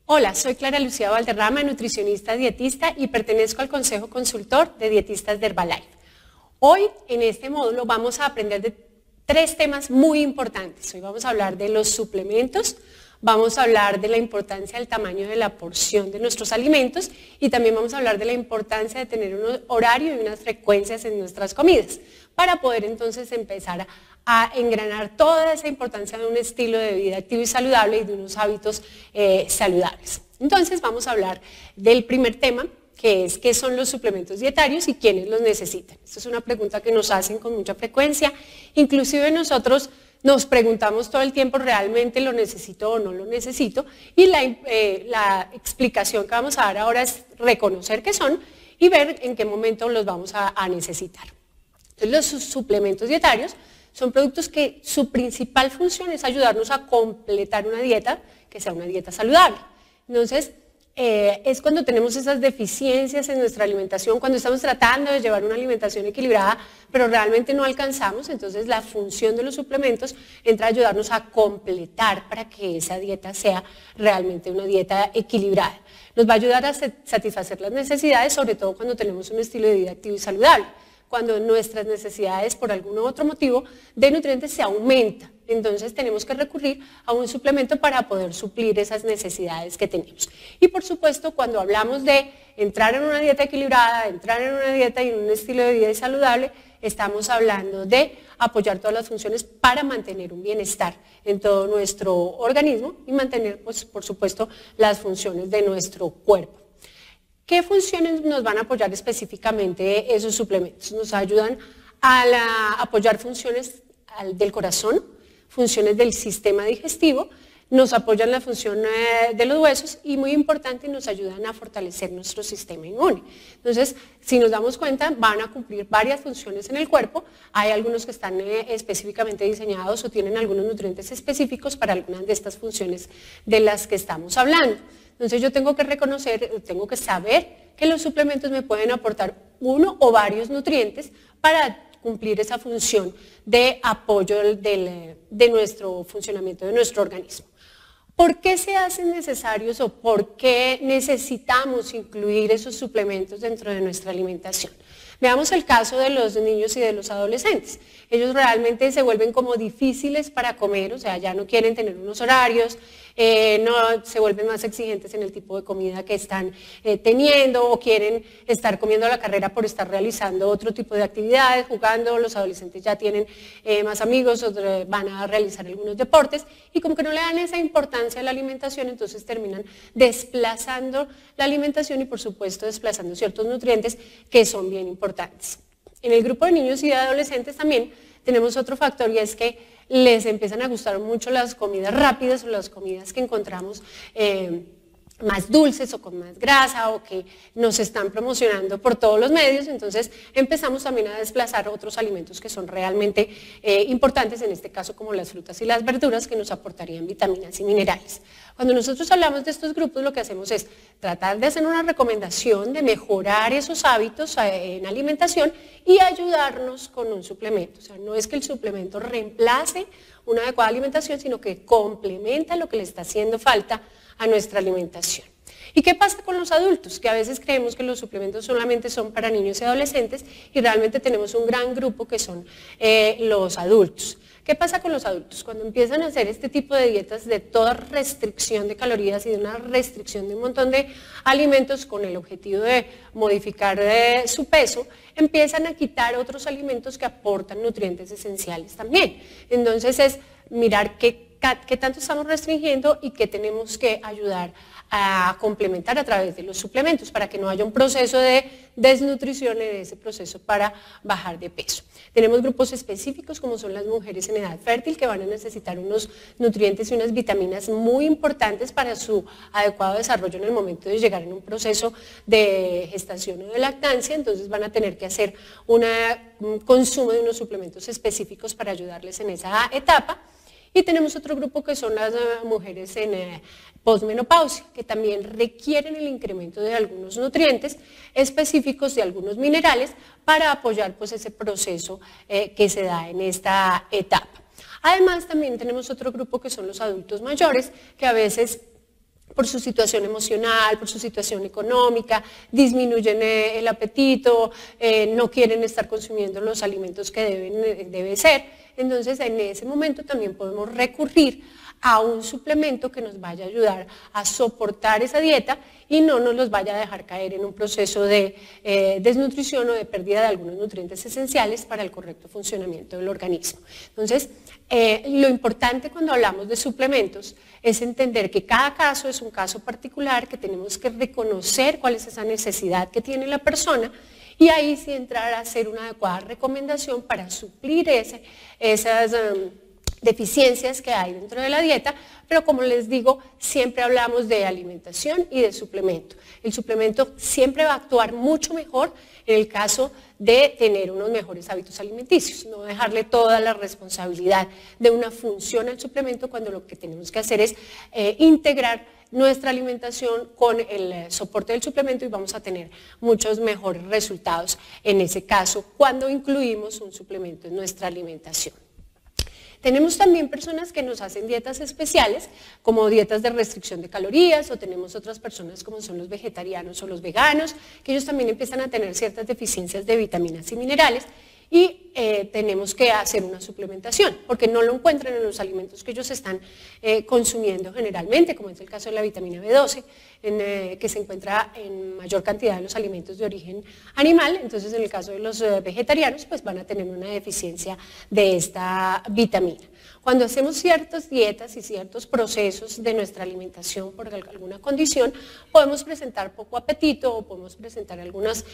Hola, soy Clara Lucía Valderrama, nutricionista dietista y pertenezco al Consejo Consultor de Dietistas de Herbalife. Hoy, en este módulo, vamos a aprender de 3 temas muy importantes. Hoy vamos a hablar de los suplementos, vamos a hablar de la importancia del tamaño de la porción de nuestros alimentos y también vamos a hablar de la importancia de tener un horario y unas frecuencias en nuestras comidas para poder entonces empezar a engranar toda esa importancia de un estilo de vida activo y saludable y de unos hábitos saludables. Entonces vamos a hablar del primer tema, que es qué son los suplementos dietarios y quiénes los necesitan. Esta es una pregunta que nos hacen con mucha frecuencia, inclusive nosotros nos preguntamos todo el tiempo, ¿realmente lo necesito o no lo necesito? Y la explicación que vamos a dar ahora es reconocer qué son y ver en qué momento los vamos a necesitar. Entonces, los suplementos dietarios son productos que su principal función es ayudarnos a completar una dieta que sea una dieta saludable. Entonces, es cuando tenemos esas deficiencias en nuestra alimentación, cuando estamos tratando de llevar una alimentación equilibrada, pero realmente no alcanzamos, entonces la función de los suplementos entra a ayudarnos a completar para que esa dieta sea realmente una dieta equilibrada. Nos va a ayudar a satisfacer las necesidades, sobre todo cuando tenemos un estilo de vida activo y saludable, cuando nuestras necesidades por algún otro motivo de nutrientes se aumentan. Entonces tenemos que recurrir a un suplemento para poder suplir esas necesidades que tenemos. Y por supuesto, cuando hablamos de entrar en una dieta equilibrada, entrar en una dieta y en un estilo de vida saludable, estamos hablando de apoyar todas las funciones para mantener un bienestar en todo nuestro organismo y mantener, pues, por supuesto, las funciones de nuestro cuerpo. ¿Qué funciones nos van a apoyar específicamente esos suplementos? Nos ayudan a apoyar funciones del corazón, funciones del sistema digestivo, nos apoyan la función de los huesos y, muy importante, nos ayudan a fortalecer nuestro sistema inmune. Entonces, si nos damos cuenta, van a cumplir varias funciones en el cuerpo. Hay algunos que están específicamente diseñados o tienen algunos nutrientes específicos para algunas de estas funciones de las que estamos hablando. Entonces yo tengo que reconocer, tengo que saber que los suplementos me pueden aportar uno o varios nutrientes para cumplir esa función de apoyo de nuestro funcionamiento, de nuestro organismo. ¿Por qué se hacen necesarios o por qué necesitamos incluir esos suplementos dentro de nuestra alimentación? Veamos el caso de los niños y de los adolescentes. Ellos realmente se vuelven como difíciles para comer, o sea, ya no quieren tener unos horarios, no se vuelven más exigentes en el tipo de comida que están teniendo o quieren estar comiendo a la carrera por estar realizando otro tipo de actividades, jugando. Los adolescentes ya tienen más amigos, van a realizar algunos deportes y como que no le dan esa importancia a la alimentación, entonces terminan desplazando la alimentación y, por supuesto, desplazando ciertos nutrientes que son bien importantes. En el grupo de niños y de adolescentes también tenemos otro factor y es que les empiezan a gustar mucho las comidas rápidas o las comidas que encontramos más dulces o con más grasa o que nos están promocionando por todos los medios, entonces empezamos también a desplazar otros alimentos que son realmente importantes, en este caso como las frutas y las verduras que nos aportarían vitaminas y minerales. Cuando nosotros hablamos de estos grupos, lo que hacemos es tratar de hacer una recomendación de mejorar esos hábitos en alimentación y ayudarnos con un suplemento. O sea, no es que el suplemento reemplace una adecuada alimentación, sino que complementa lo que le está haciendo falta a nuestra alimentación. ¿Y qué pasa con los adultos? Que a veces creemos que los suplementos solamente son para niños y adolescentes y realmente tenemos un gran grupo que son los adultos. ¿Qué pasa con los adultos? Cuando empiezan a hacer este tipo de dietas de toda restricción de calorías y de una restricción de un montón de alimentos con el objetivo de modificar su peso, empiezan a quitar otros alimentos que aportan nutrientes esenciales también. Entonces es mirar qué tanto estamos restringiendo y qué tenemos que ayudar a complementar a través de los suplementos para que no haya un proceso de desnutrición en ese proceso para bajar de peso. Tenemos grupos específicos como son las mujeres en edad fértil que van a necesitar unos nutrientes y unas vitaminas muy importantes para su adecuado desarrollo en el momento de llegar en un proceso de gestación o de lactancia, entonces van a tener que hacer un consumo de unos suplementos específicos para ayudarles en esa etapa. Y tenemos otro grupo que son las mujeres en posmenopausia, que también requieren el incremento de algunos nutrientes específicos, de algunos minerales, para apoyar pues, ese proceso que se da en esta etapa. Además, también tenemos otro grupo que son los adultos mayores, que a veces por su situación emocional, por su situación económica, disminuyen el apetito, no quieren estar consumiendo los alimentos que debe ser. Entonces, en ese momento también podemos recurrir a un suplemento que nos vaya a ayudar a soportar esa dieta y no nos los vaya a dejar caer en un proceso de desnutrición o de pérdida de algunos nutrientes esenciales para el correcto funcionamiento del organismo. Entonces, lo importante cuando hablamos de suplementos es entender que cada caso es un caso particular, que tenemos que reconocer cuál es esa necesidad que tiene la persona y ahí sí entrar a hacer una adecuada recomendación para suplir esas deficiencias que hay dentro de la dieta, pero como les digo, siempre hablamos de alimentación y de suplemento. El suplemento siempre va a actuar mucho mejor en el caso de tener unos mejores hábitos alimenticios, no dejarle toda la responsabilidad de una función al suplemento cuando lo que tenemos que hacer es integrar nuestra alimentación con el soporte del suplemento y vamos a tener muchos mejores resultados en ese caso cuando incluimos un suplemento en nuestra alimentación. Tenemos también personas que nos hacen dietas especiales, como dietas de restricción de calorías, o tenemos otras personas como son los vegetarianos o los veganos, que ellos también empiezan a tener ciertas deficiencias de vitaminas y minerales, y tenemos que hacer una suplementación, porque no lo encuentran en los alimentos que ellos están consumiendo generalmente, como es el caso de la vitamina B12, que se encuentra en mayor cantidad en los alimentos de origen animal. Entonces, en el caso de los vegetarianos, pues van a tener una deficiencia de esta vitamina. Cuando hacemos ciertas dietas y ciertos procesos de nuestra alimentación por alguna condición, podemos presentar poco apetito o podemos presentar algunos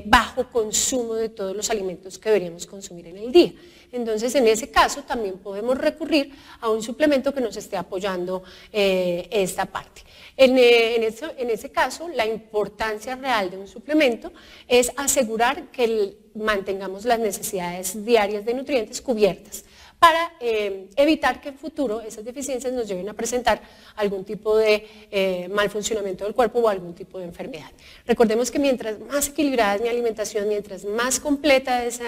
bajo consumo de todos los alimentos que deberíamos consumir en el día. Entonces, en ese caso, también podemos recurrir a un suplemento que nos esté apoyando esta parte. En ese caso, la importancia real de un suplemento es asegurar que mantengamos las necesidades diarias de nutrientes cubiertas, para evitar que en futuro esas deficiencias nos lleven a presentar algún tipo de mal funcionamiento del cuerpo o algún tipo de enfermedad. Recordemos que mientras más equilibrada es mi alimentación, mientras más completa es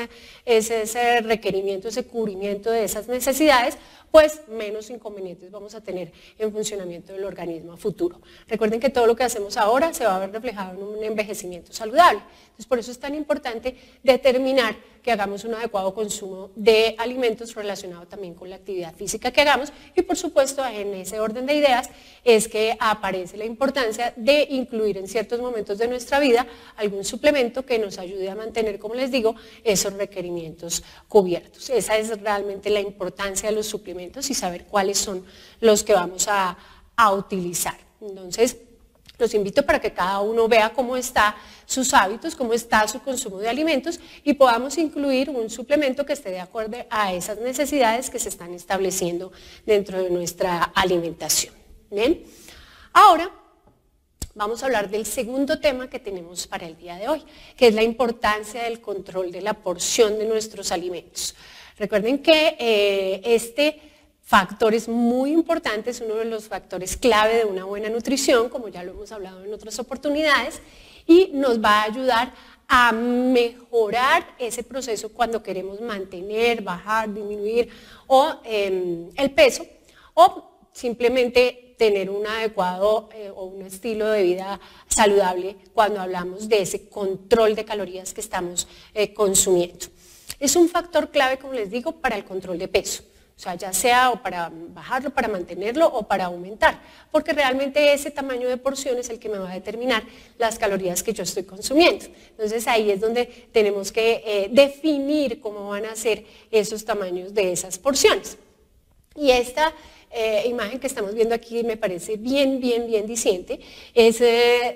ese requerimiento, ese cubrimiento de esas necesidades, pues menos inconvenientes vamos a tener en funcionamiento del organismo a futuro. Recuerden que todo lo que hacemos ahora se va a ver reflejado en un envejecimiento saludable. Entonces, por eso es tan importante determinar que hagamos un adecuado consumo de alimentos relacionado también con la actividad física que hagamos y, por supuesto, en ese orden de ideas es que aparece la importancia de incluir en ciertos momentos de nuestra vida algún suplemento que nos ayude a mantener, como les digo, esos requerimientos cubiertos. Esa es realmente la importancia de los suplementos y saber cuáles son los que vamos a utilizar. Entonces, los invito para que cada uno vea cómo están sus hábitos, cómo está su consumo de alimentos y podamos incluir un suplemento que esté de acuerdo a esas necesidades que se están estableciendo dentro de nuestra alimentación. ¿Bien? Ahora vamos a hablar del segundo tema que tenemos para el día de hoy, que es la importancia del control de la porción de nuestros alimentos. Recuerden que este factor es muy importante, es uno de los factores clave de una buena nutrición, como ya lo hemos hablado en otras oportunidades, y nos va a ayudar a mejorar ese proceso cuando queremos mantener, bajar, disminuir el peso o simplemente tener un adecuado o un estilo de vida saludable cuando hablamos de ese control de calorías que estamos consumiendo. Es un factor clave, como les digo, para el control de peso. O sea, ya sea o para bajarlo, para mantenerlo o para aumentar, porque realmente ese tamaño de porción es el que me va a determinar las calorías que yo estoy consumiendo. Entonces ahí es donde tenemos que definir cómo van a ser esos tamaños de esas porciones. Y esta imagen que estamos viendo aquí me parece bien diciente, es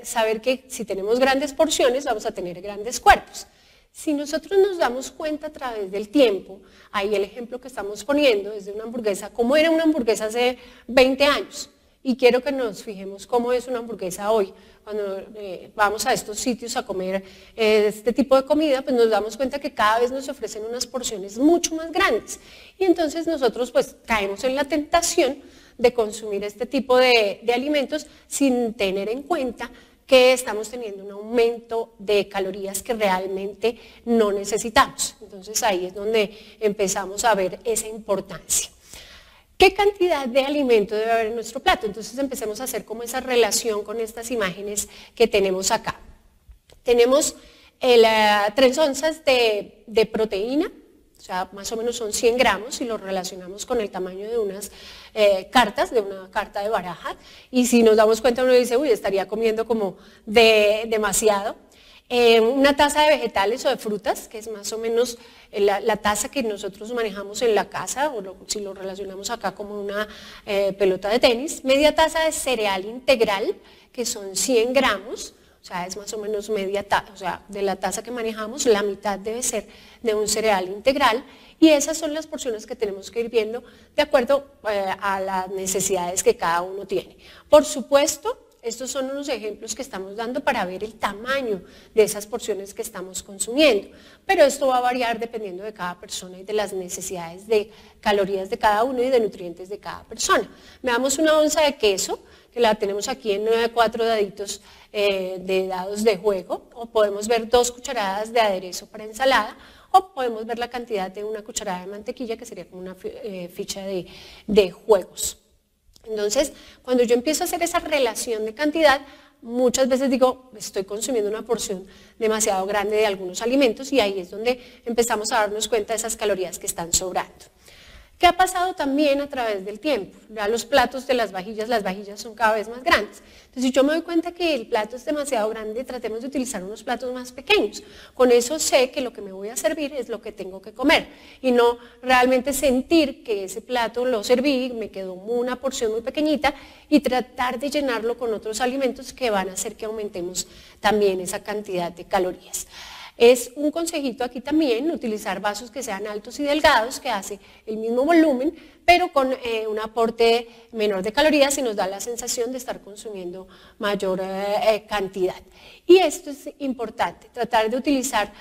saber que si tenemos grandes porciones vamos a tener grandes cuerpos. Si nosotros nos damos cuenta a través del tiempo, ahí el ejemplo que estamos poniendo es de una hamburguesa, cómo era una hamburguesa hace 20 años. Y quiero que nos fijemos cómo es una hamburguesa hoy. Cuando vamos a estos sitios a comer este tipo de comida, pues nos damos cuenta que cada vez nos ofrecen unas porciones mucho más grandes. Y entonces nosotros pues caemos en la tentación de consumir este tipo de alimentos sin tener en cuenta que estamos teniendo un aumento de calorías que realmente no necesitamos. Entonces ahí es donde empezamos a ver esa importancia. ¿Qué cantidad de alimento debe haber en nuestro plato? Entonces empecemos a hacer como esa relación con estas imágenes que tenemos acá. Tenemos 3 onzas de proteína, o sea, más o menos son 100 gramos, y lo relacionamos con el tamaño de unas cartas, de una carta de baraja, y si nos damos cuenta uno dice, uy, estaría comiendo como demasiado. Una taza de vegetales o de frutas, que es más o menos la taza que nosotros manejamos en la casa, o si lo relacionamos acá como una pelota de tenis. Media taza de cereal integral, que son 100 gramos, o sea, es más o menos media taza, o sea, de la taza que manejamos, la mitad debe ser de un cereal integral, y esas son las porciones que tenemos que ir viendo de acuerdo a las necesidades que cada uno tiene. Por supuesto, estos son unos ejemplos que estamos dando para ver el tamaño de esas porciones que estamos consumiendo, pero esto va a variar dependiendo de cada persona y de las necesidades de calorías de cada uno y de nutrientes de cada persona. Veamos una onza de queso, que la tenemos aquí en 4 daditos de dados de juego, o podemos ver 2 cucharadas de aderezo para ensalada, o podemos ver la cantidad de una cucharada de mantequilla, que sería como una ficha de juegos. Entonces, cuando yo empiezo a hacer esa relación de cantidad, muchas veces digo, estoy consumiendo una porción demasiado grande de algunos alimentos, y ahí es donde empezamos a darnos cuenta de esas calorías que están sobrando. ¿Qué ha pasado también a través del tiempo? Ya los platos de las vajillas son cada vez más grandes. Entonces, si yo me doy cuenta que el plato es demasiado grande, tratemos de utilizar unos platos más pequeños. Con eso sé que lo que me voy a servir es lo que tengo que comer, y no realmente sentir que ese plato lo serví, me quedó una porción muy pequeñita, y tratar de llenarlo con otros alimentos que van a hacer que aumentemos también esa cantidad de calorías. Es un consejito aquí también utilizar vasos que sean altos y delgados, que hace el mismo volumen, pero con un aporte menor de calorías, y nos da la sensación de estar consumiendo mayor cantidad. Y esto es importante, tratar de utilizar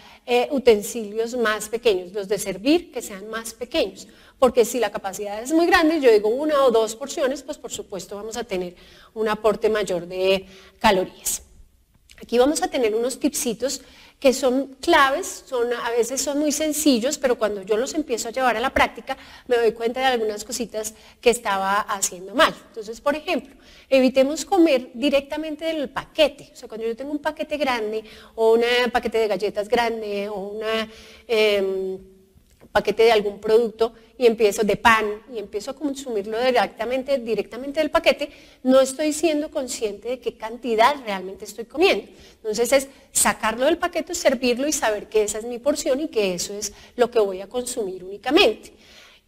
utensilios más pequeños, los de servir que sean más pequeños, porque si la capacidad es muy grande, yo digo 1 o 2 porciones, pues por supuesto vamos a tener un aporte mayor de calorías. Aquí vamos a tener unos tipsitos que son claves, a veces son muy sencillos, pero cuando yo los empiezo a llevar a la práctica, me doy cuenta de algunas cositas que estaba haciendo mal. Entonces, por ejemplo, evitemos comer directamente del paquete. O sea, cuando yo tengo un paquete grande, o un paquete de galletas grande, o un paquete de algún producto, y empiezo de pan, y empiezo a consumirlo directamente del paquete, no estoy siendo consciente de qué cantidad realmente estoy comiendo. Entonces es sacarlo del paquete, servirlo y saber que esa es mi porción y que eso es lo que voy a consumir únicamente.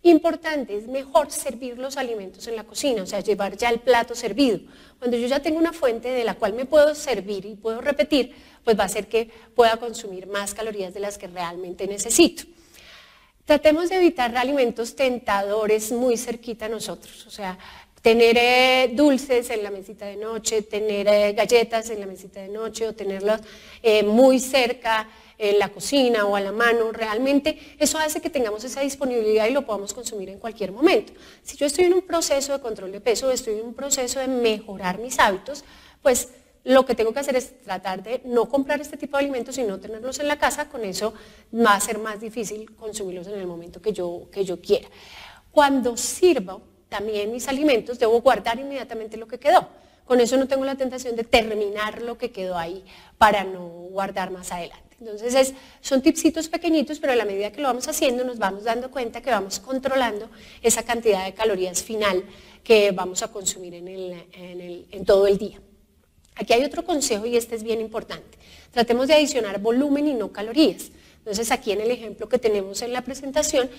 Importante, es mejor servir los alimentos en la cocina, o sea, llevar ya el plato servido. Cuando yo ya tengo una fuente de la cual me puedo servir y puedo repetir, pues va a hacer que pueda consumir más calorías de las que realmente necesito. Tratemos de evitar alimentos tentadores muy cerquita a nosotros, o sea, tener dulces en la mesita de noche, tener galletas en la mesita de noche, o tenerlos muy cerca en la cocina o a la mano. Realmente eso hace que tengamos esa disponibilidad y lo podamos consumir en cualquier momento. Si yo estoy en un proceso de control de peso, estoy en un proceso de mejorar mis hábitos, pues lo que tengo que hacer es tratar de no comprar este tipo de alimentos y no tenerlos en la casa. Con eso va a ser más difícil consumirlos en el momento que yo quiera. Cuando sirvo también mis alimentos, debo guardar inmediatamente lo que quedó. Con eso no tengo la tentación de terminar lo que quedó ahí para no guardar más adelante. Entonces son tipsitos pequeñitos, pero a la medida que lo vamos haciendo nos vamos dando cuenta que vamos controlando esa cantidad de calorías final que vamos a consumir en todo el día. Aquí hay otro consejo, y este es bien importante. Tratemos de adicionar volumen y no calorías. Entonces aquí en el ejemplo que tenemos en la presentación,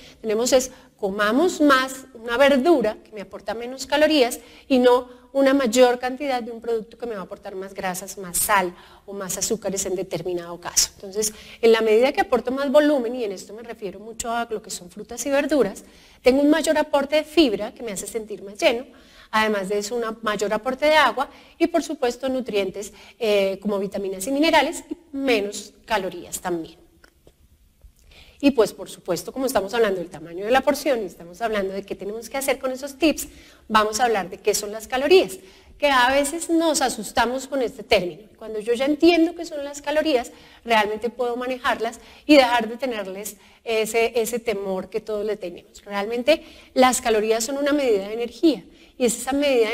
comamos más una verdura que me aporta menos calorías y no una mayor cantidad de un producto que me va a aportar más grasas, más sal o más azúcares en determinado caso. Entonces, en la medida que aporto más volumen, y en esto me refiero mucho a lo que son frutas y verduras, tengo un mayor aporte de fibra que me hace sentir más lleno. Además de eso, un mayor aporte de agua y, por supuesto, nutrientes como vitaminas y minerales, y menos calorías también. Y pues, por supuesto, como estamos hablando del tamaño de la porción y estamos hablando de qué tenemos que hacer con esos tips, vamos a hablar de qué son las calorías. que a veces nos asustamos con este término. Cuando yo ya entiendo qué son las calorías, realmente puedo manejarlas y dejar de tenerles ese temor que todos le tenemos. Realmente las calorías son una medida de energía y es esa medida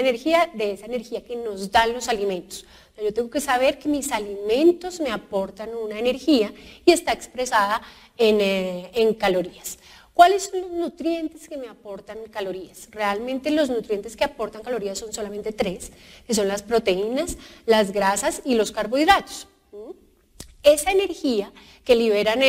de esa energía que nos dan los alimentos. Yo tengo que saber que mis alimentos me aportan una energía y está expresada en calorías. ¿Cuáles son los nutrientes que me aportan calorías? Realmente los nutrientes que aportan calorías son solamente 3, que son las proteínas, las grasas y los carbohidratos. Esa energía que liberan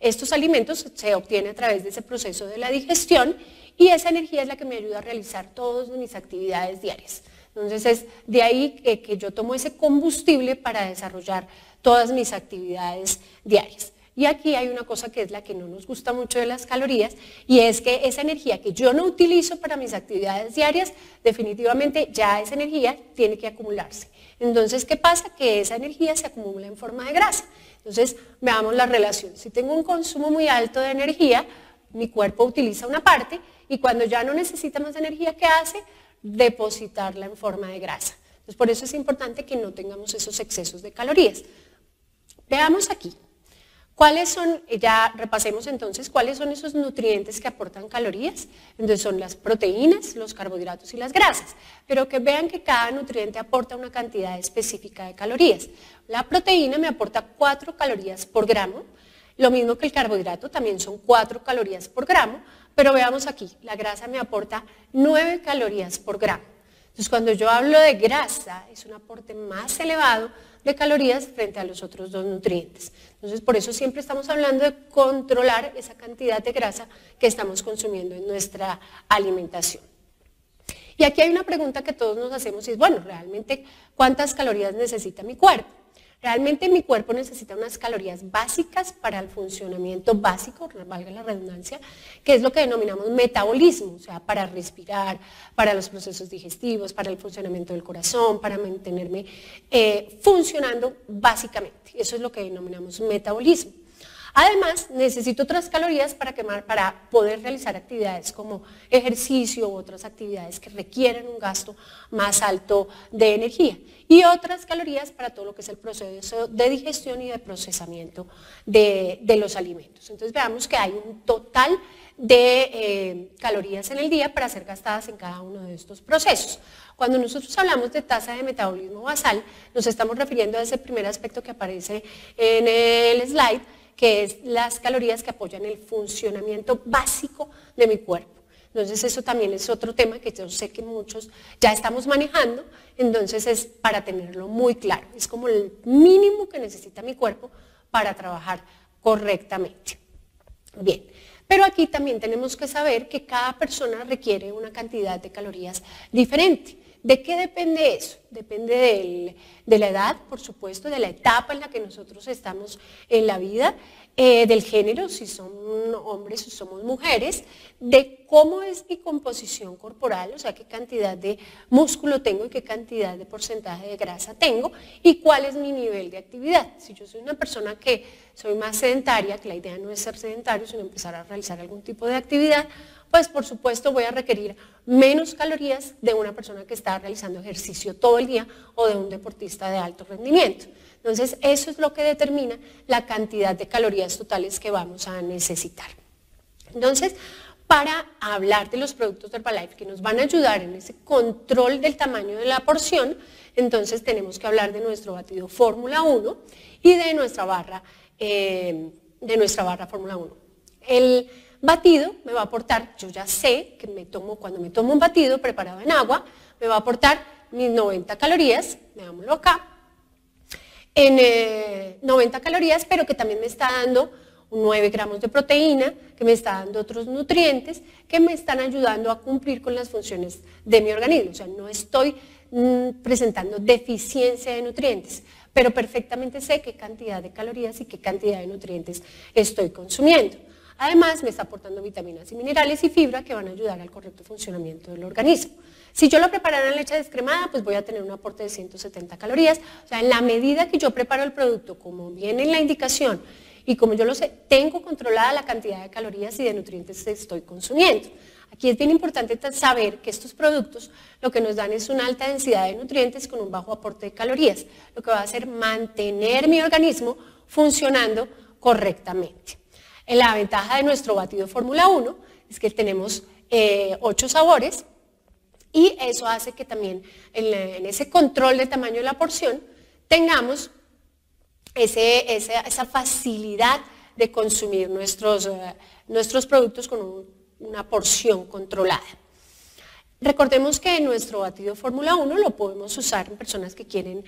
estos alimentos se obtiene a través de ese proceso de la digestión y esa energía es la que me ayuda a realizar todas mis actividades diarias. Entonces es de ahí que yo tomo ese combustible para desarrollar todas mis actividades diarias. Y aquí hay una cosa que es la que no nos gusta mucho de las calorías y es que esa energía que yo no utilizo para mis actividades diarias, definitivamente ya esa energía tiene que acumularse. Entonces, ¿qué pasa? Que esa energía se acumula en forma de grasa. Entonces, veamos la relación. Si tengo un consumo muy alto de energía, mi cuerpo utiliza una parte y cuando ya no necesita más energía, ¿qué hace? Depositarla en forma de grasa. Entonces, por eso es importante que no tengamos esos excesos de calorías. Veamos aquí. ¿Cuáles son, ya repasemos entonces, cuáles son esos nutrientes que aportan calorías? Entonces son las proteínas, los carbohidratos y las grasas, pero que vean que cada nutriente aporta una cantidad específica de calorías. La proteína me aporta 4 calorías por gramo, lo mismo que el carbohidrato, también son 4 calorías por gramo, pero veamos aquí, la grasa me aporta 9 calorías por gramo. Entonces cuando yo hablo de grasa, es un aporte más elevado de calorías frente a los otros 2 nutrientes. Entonces, por eso siempre estamos hablando de controlar esa cantidad de grasa que estamos consumiendo en nuestra alimentación. Y aquí hay una pregunta que todos nos hacemos y es, bueno, realmente, ¿cuántas calorías necesita mi cuerpo? Realmente mi cuerpo necesita unas calorías básicas para el funcionamiento básico, valga la redundancia, que es lo que denominamos metabolismo, o sea, para respirar, para los procesos digestivos, para el funcionamiento del corazón, para mantenerme funcionando básicamente. Eso es lo que denominamos metabolismo. Además, necesito otras calorías para poder realizar actividades como ejercicio u otras actividades que requieren un gasto más alto de energía. Y otras calorías para todo lo que es el proceso de digestión y de procesamiento de los alimentos. Entonces veamos que hay un total de calorías en el día para ser gastadas en cada uno de estos procesos. Cuando nosotros hablamos de tasa de metabolismo basal, nos estamos refiriendo a ese primer aspecto que aparece en el slide, que es las calorías que apoyan el funcionamiento básico de mi cuerpo. Entonces eso también es otro tema que yo sé que muchos ya estamos manejando, entonces es para tenerlo muy claro, es como el mínimo que necesita mi cuerpo para trabajar correctamente. Bien, pero aquí también tenemos que saber que cada persona requiere una cantidad de calorías diferente. ¿De qué depende eso? Depende de la edad, por supuesto, de la etapa en la que nosotros estamos en la vida, del género, si son hombres o somos mujeres, de cómo es mi composición corporal, o sea, qué cantidad de músculo tengo y qué cantidad de porcentaje de grasa tengo y cuál es mi nivel de actividad. Si yo soy una persona que soy más sedentaria, que la idea no es ser sedentario, sino empezar a realizar algún tipo de actividad, pues por supuesto voy a requerir menos calorías de una persona que está realizando ejercicio todo el día o de un deportista de alto rendimiento. Entonces eso es lo que determina la cantidad de calorías totales que vamos a necesitar. Entonces, para hablar de los productos de Herbalife que nos van a ayudar en ese control del tamaño de la porción, entonces tenemos que hablar de nuestro batido Fórmula 1 y de nuestra barra Fórmula 1. El batido me va a aportar, yo ya sé que cuando me tomo un batido preparado en agua, me va a aportar mis 90 calorías, veámoslo acá, en 90 calorías, pero que también me está dando 9 gramos de proteína, que me está dando otros nutrientes, que me están ayudando a cumplir con las funciones de mi organismo. O sea, no estoy presentando deficiencia de nutrientes, pero perfectamente sé qué cantidad de calorías y qué cantidad de nutrientes estoy consumiendo. Además, me está aportando vitaminas y minerales y fibra que van a ayudar al correcto funcionamiento del organismo. Si yo lo preparara en leche descremada, pues voy a tener un aporte de 170 calorías. O sea, en la medida que yo preparo el producto, como viene en la indicación, y como yo lo sé, tengo controlada la cantidad de calorías y de nutrientes que estoy consumiendo. Aquí es bien importante saber que estos productos lo que nos dan es una alta densidad de nutrientes con un bajo aporte de calorías, lo que va a hacer mantener mi organismo funcionando correctamente. La ventaja de nuestro batido Fórmula 1 es que tenemos 8 sabores y eso hace que también en ese control de tamaño de la porción tengamos esa facilidad de consumir nuestros productos con una porción controlada. Recordemos que nuestro batido Fórmula 1 lo podemos usar en personas que quieren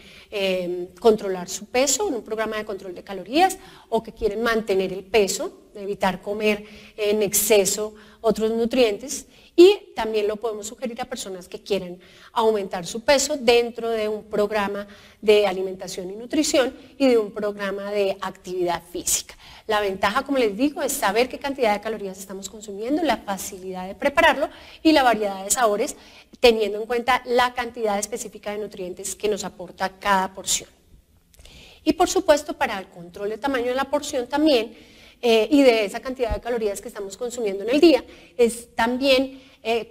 controlar su peso en un programa de control de calorías o que quieren mantener el peso, evitar comer en exceso otros nutrientes, y también lo podemos sugerir a personas que quieren aumentar su peso dentro de un programa de alimentación y nutrición y de un programa de actividad física. La ventaja, como les digo, es saber qué cantidad de calorías estamos consumiendo, la facilidad de prepararlo y la variedad de sabores, teniendo en cuenta la cantidad específica de nutrientes que nos aporta cada porción. Y por supuesto, para el control de tamaño de la porción también, y de esa cantidad de calorías que estamos consumiendo en el día, es también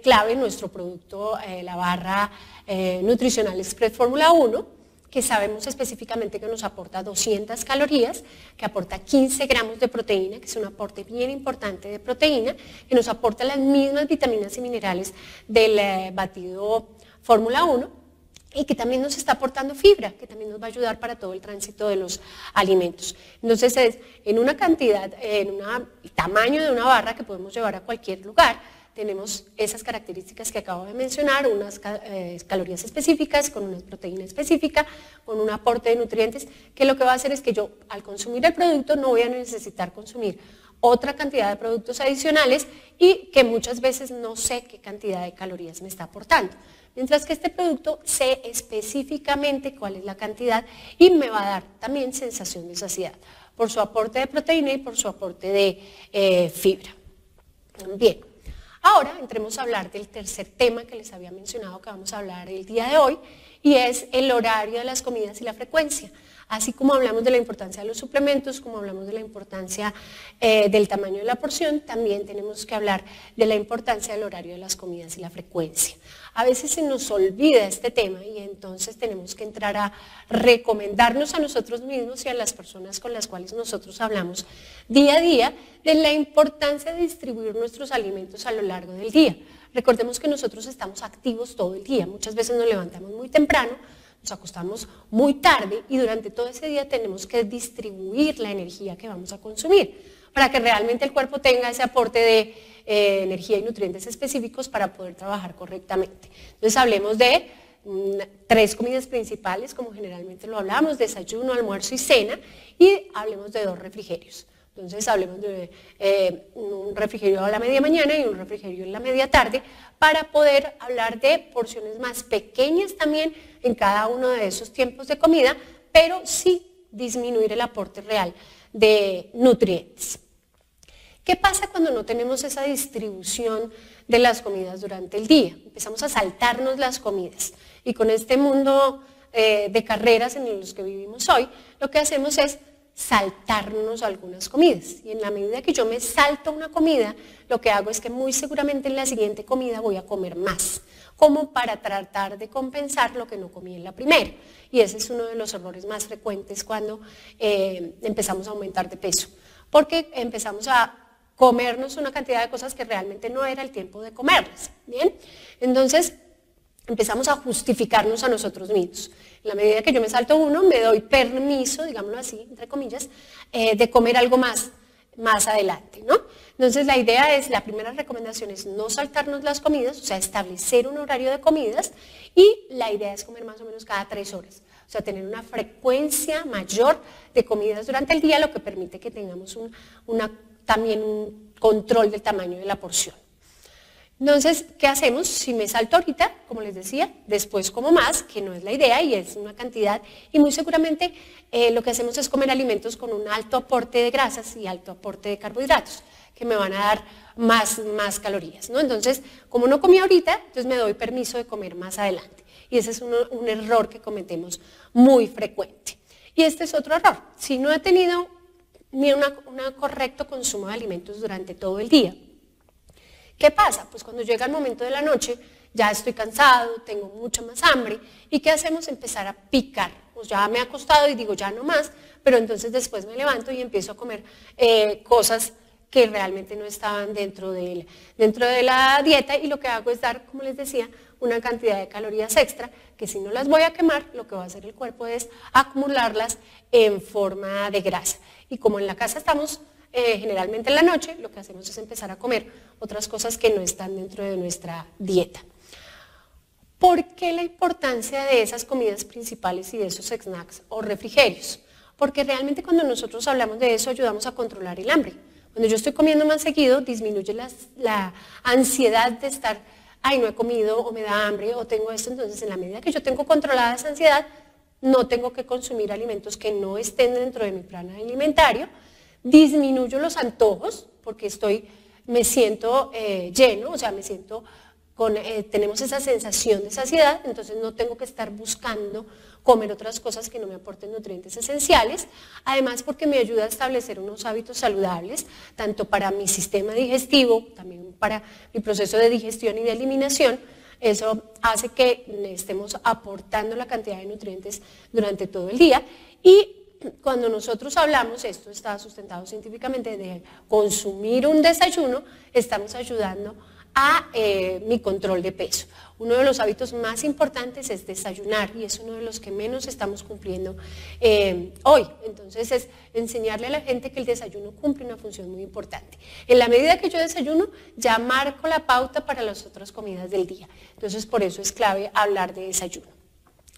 clave nuestro producto, la barra nutricional Express Fórmula 1, que sabemos específicamente que nos aporta 200 calorías, que aporta 15 gramos de proteína, que es un aporte bien importante de proteína, que nos aporta las mismas vitaminas y minerales del batido Fórmula 1, y que también nos está aportando fibra, que también nos va a ayudar para todo el tránsito de los alimentos. Entonces es en una cantidad, en un tamaño de una barra que podemos llevar a cualquier lugar, tenemos esas características que acabo de mencionar, unas calorías específicas, con una proteína específica, con un aporte de nutrientes, que lo que va a hacer es que yo al consumir el producto no voy a necesitar consumir otra cantidad de productos adicionales y que muchas veces no sé qué cantidad de calorías me está aportando. Mientras que este producto sé específicamente cuál es la cantidad y me va a dar también sensación de saciedad por su aporte de proteína y por su aporte de fibra. Bien, ahora entremos a hablar del tercer tema que les había mencionado que vamos a hablar el día de hoy, y es el horario de las comidas y la frecuencia. Así como hablamos de la importancia de los suplementos, como hablamos de la importancia del tamaño de la porción, también tenemos que hablar de la importancia del horario de las comidas y la frecuencia. A veces se nos olvida este tema y entonces tenemos que entrar a recomendarnos a nosotros mismos y a las personas con las cuales nosotros hablamos día a día de la importancia de distribuir nuestros alimentos a lo largo del día. Recordemos que nosotros estamos activos todo el día, muchas veces nos levantamos muy temprano, nos acostamos muy tarde y durante todo ese día tenemos que distribuir la energía que vamos a consumir para que realmente el cuerpo tenga ese aporte de energía y nutrientes específicos para poder trabajar correctamente. Entonces hablemos de 3 comidas principales, como generalmente lo hablamos, desayuno, almuerzo y cena, y hablemos de 2 refrigerios. Entonces hablemos de un refrigerio a la media mañana y un refrigerio en la media tarde para poder hablar de porciones más pequeñas también en cada uno de esos tiempos de comida, pero sí disminuir el aporte real de nutrientes. ¿Qué pasa cuando no tenemos esa distribución de las comidas durante el día? Empezamos a saltarnos las comidas y con este mundo de carreras en los que vivimos hoy, lo que hacemos es saltarnos algunas comidas, y en la medida que yo me salto una comida, lo que hago es que muy seguramente en la siguiente comida voy a comer más, como para tratar de compensar lo que no comí en la primera, y ese es uno de los errores más frecuentes cuando empezamos a aumentar de peso, porque empezamos a comernos una cantidad de cosas que realmente no era el tiempo de comerlas, ¿bien? Entonces empezamos a justificarnos a nosotros mismos. En la medida que yo me salto uno, me doy permiso, digámoslo así, entre comillas, de comer algo más adelante, ¿no? Entonces la idea es, la primera recomendación es no saltarnos las comidas, o sea, establecer un horario de comidas, y la idea es comer más o menos cada 3 horas. O sea, tener una frecuencia mayor de comidas durante el día, lo que permite que tengamos también un control del tamaño de la porción. Entonces, ¿qué hacemos? Si me salto ahorita, como les decía, después como más, que no es la idea y es una cantidad, y muy seguramente lo que hacemos es comer alimentos con un alto aporte de grasas y alto aporte de carbohidratos, que me van a dar más calorías, ¿no? Entonces, como no comí ahorita, entonces me doy permiso de comer más adelante. Y ese es un error que cometemos muy frecuente. Y este es otro error. Si no he tenido ni un correcto consumo de alimentos durante todo el día, ¿Qué pasa? Pues cuando llega el momento de la noche, ya estoy cansado, tengo mucha más hambre, ¿y qué hacemos? Empezar a picar. Pues ya me he acostado y digo, ya no más, pero entonces después me levanto y empiezo a comer cosas que realmente no estaban dentro de la dieta, y lo que hago es dar, como les decía, una cantidad de calorías extra, que si no las voy a quemar, lo que va a hacer el cuerpo es acumularlas en forma de grasa. Y como en la casa estamos generalmente en la noche, lo que hacemos es empezar a comer otras cosas que no están dentro de nuestra dieta. ¿Por qué la importancia de esas comidas principales y de esos snacks o refrigerios? Porque realmente cuando nosotros hablamos de eso ayudamos a controlar el hambre. Cuando yo estoy comiendo más seguido, disminuye la ansiedad de estar, ay, no he comido, o me da hambre, o tengo esto. Entonces, en la medida que yo tengo controlada esa ansiedad, no tengo que consumir alimentos que no estén dentro de mi plan alimentario. Disminuyo los antojos, porque me siento lleno, o sea, me siento tenemos esa sensación de saciedad, entonces no tengo que estar buscando comer otras cosas que no me aporten nutrientes esenciales. Además, porque me ayuda a establecer unos hábitos saludables, tanto para mi sistema digestivo, también para mi proceso de digestión y de eliminación. Eso hace que estemos aportando la cantidad de nutrientes durante todo el día. Y cuando nosotros hablamos, esto está sustentado científicamente, de consumir un desayuno, estamos ayudando a mi control de peso. Uno de los hábitos más importantes es desayunar, y es uno de los que menos estamos cumpliendo hoy. Entonces es enseñarle a la gente que el desayuno cumple una función muy importante. En la medida que yo desayuno, ya marco la pauta para las otras comidas del día. Entonces por eso es clave hablar de desayuno.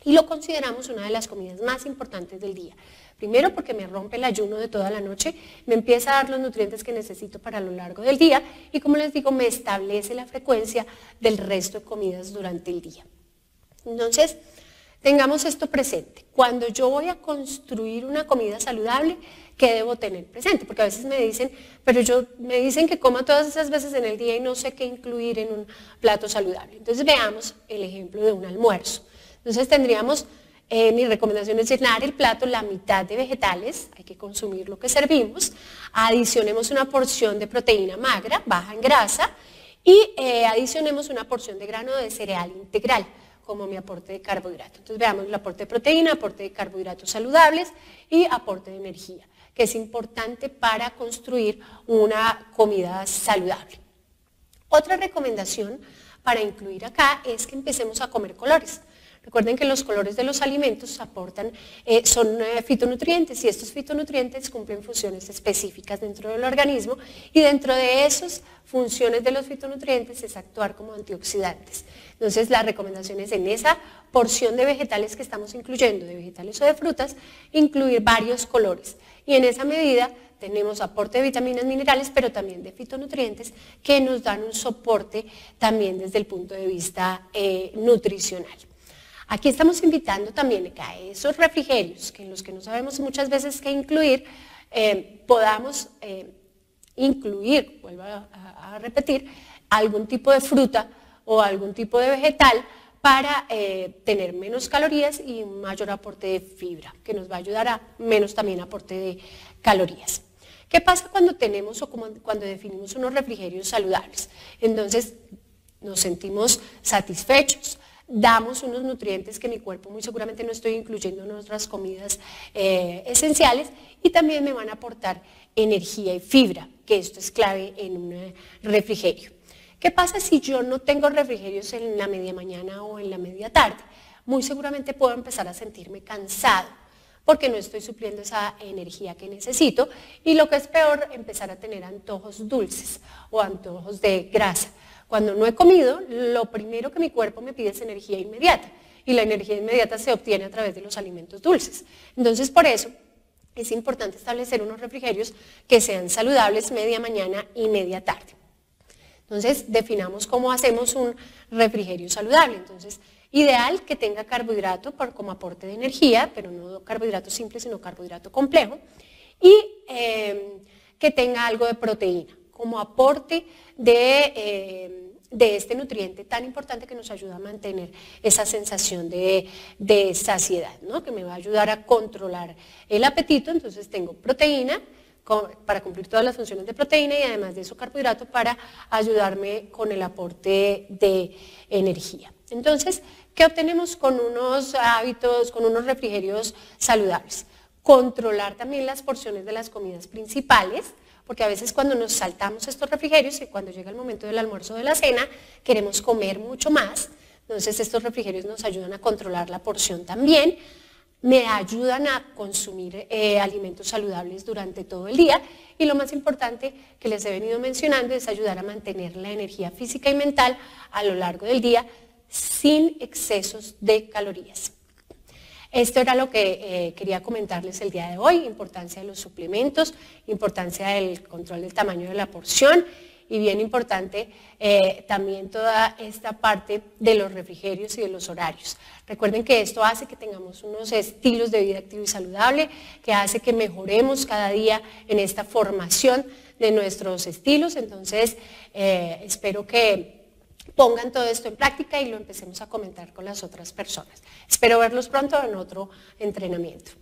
Y lo consideramos una de las comidas más importantes del día. Primero, porque me rompe el ayuno de toda la noche, me empieza a dar los nutrientes que necesito para lo largo del día, y como les digo, me establece la frecuencia del resto de comidas durante el día. Entonces, tengamos esto presente. Cuando yo voy a construir una comida saludable, ¿qué debo tener presente? Porque a veces me dicen, me dicen que coma todas esas veces en el día y no sé qué incluir en un plato saludable. Entonces veamos el ejemplo de un almuerzo. Entonces tendríamos, mi recomendación es llenar el plato la mitad de vegetales, hay que consumir lo que servimos, adicionemos una porción de proteína magra, baja en grasa, y adicionemos una porción de grano de cereal integral como mi aporte de carbohidrato. Entonces veamos el aporte de proteína, aporte de carbohidratos saludables y aporte de energía, que es importante para construir una comida saludable. Otra recomendación para incluir acá es que empecemos a comer colores. Recuerden que los colores de los alimentos son fitonutrientes, y estos fitonutrientes cumplen funciones específicas dentro del organismo, y dentro de esas funciones de los fitonutrientes es actuar como antioxidantes. Entonces la recomendación es, en esa porción de vegetales que estamos incluyendo, de vegetales o de frutas, incluir varios colores, y en esa medida tenemos aporte de vitaminas, minerales, pero también de fitonutrientes que nos dan un soporte también desde el punto de vista nutricional. Aquí estamos invitando también a esos refrigerios, que en los que no sabemos muchas veces qué incluir, podamos incluir, vuelvo a repetir, algún tipo de fruta o algún tipo de vegetal para tener menos calorías y un mayor aporte de fibra, que nos va a ayudar a menos también aporte de calorías. ¿Qué pasa cuando tenemos o cuando definimos unos refrigerios saludables? Entonces nos sentimos satisfechos, damos unos nutrientes que mi cuerpo muy seguramente no estoy incluyendo en otras comidas esenciales, y también me van a aportar energía y fibra, que esto es clave en un refrigerio. ¿Qué pasa si yo no tengo refrigerios en la media mañana o en la media tarde? Muy seguramente puedo empezar a sentirme cansado, porque no estoy supliendo esa energía que necesito, y lo que es peor, empezar a tener antojos dulces o antojos de grasa. Cuando no he comido, lo primero que mi cuerpo me pide es energía inmediata, y la energía inmediata se obtiene a través de los alimentos dulces. Entonces, por eso es importante establecer unos refrigerios que sean saludables media mañana y media tarde. Entonces, definamos cómo hacemos un refrigerio saludable. Entonces, ideal que tenga carbohidrato como aporte de energía, pero no carbohidrato simple, sino carbohidrato complejo, y que tenga algo de proteína como aporte de este nutriente tan importante que nos ayuda a mantener esa sensación de saciedad, ¿no? Que me va a ayudar a controlar el apetito. Entonces tengo proteína, para cumplir todas las funciones de proteína y además de eso carbohidrato para ayudarme con el aporte de energía. Entonces, ¿qué obtenemos con unos hábitos, con unos refrigerios saludables? Controlar también las porciones de las comidas principales, porque a veces cuando nos saltamos estos refrigerios y cuando llega el momento del almuerzo o de la cena, queremos comer mucho más. Entonces estos refrigerios nos ayudan a controlar la porción también, me ayudan a consumir alimentos saludables durante todo el día y lo más importante que les he venido mencionando es ayudar a mantener la energía física y mental a lo largo del día sin excesos de calorías. Esto era lo que quería comentarles el día de hoy, importancia de los suplementos, importancia del control del tamaño de la porción y bien importante también toda esta parte de los refrigerios y de los horarios. Recuerden que esto hace que tengamos unos estilos de vida activo y saludable, que hace que mejoremos cada día en esta formación de nuestros estilos. Entonces, espero que pongan todo esto en práctica y lo empecemos a comentar con las otras personas. Espero verlos pronto en otro entrenamiento.